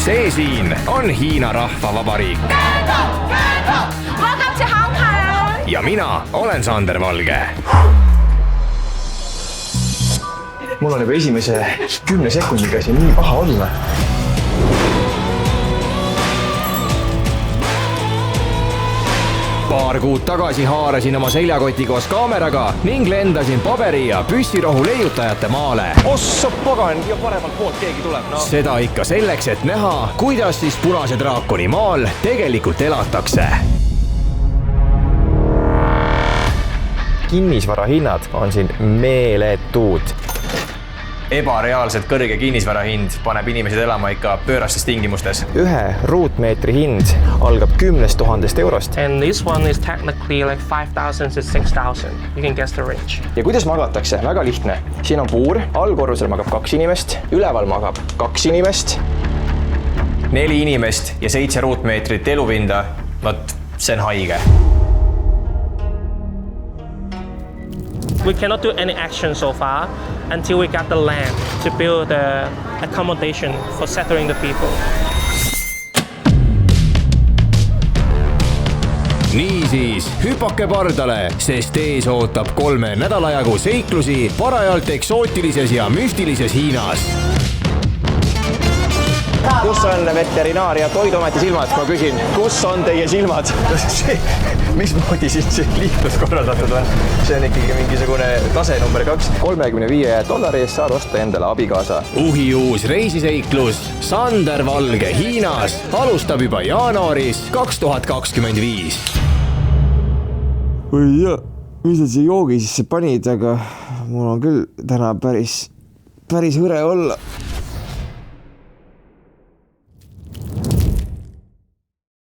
See siin on Hiina Rahvavabariik. Welcome to Hong Kong! Ja mina olen Sander Valge. Mul on juba esimese 10 sekundiga siin nii paha olla. Paar kuud tagasi haarasin oma seljakoti koos kaameraga ning lendasin paberi ja püssirohu leiutajate maale. Ossa pagan ja paremalt poolt keegi tuleb. No. Seda ikka selleks, et näha, kuidas siis Punase Draakoni maal tegelikult elatakse. Kinnisvara hinnad on siin meeletud. Ebareaalselt kõrge kinnisvara hind paneb inimesed elama ikka pöörastes tingimustes. 1 ruutmeetri hind algab 10 000 eurost. And this one is technically like 5,000 to 6,000. You can guess the range. Ja kuidas magatakse? Väga lihtne. Siin on puur, allkorrusel magab 2 inimest, üleval magab 2 inimest. 4 inimest ja 7 ruutmeetrit elupinda, võt, see on haige. We cannot do any action so far until we got the land to build the accommodation for settling the people. Niisiis, hüpake pardale, sest ees ootab 3 nädala jagu seiklusi parajalt eksootilises ja müstilises Hiinas. Kus on veterinaar- ja toiduameti silmad? Ma küsin, kus on teie silmad? Mismoodi siis liiklus korraldatud on? See on ikkagi mingisugune tase number 2. $35 eest saad osta endale abikaasa. Uhiuus reisiseiklus Sander Valge Hiinas alustab juba jaanuaris 2025. Oi ja, mis sa siia joogi sisse panid, aga mul on küll täna päris hõre olla.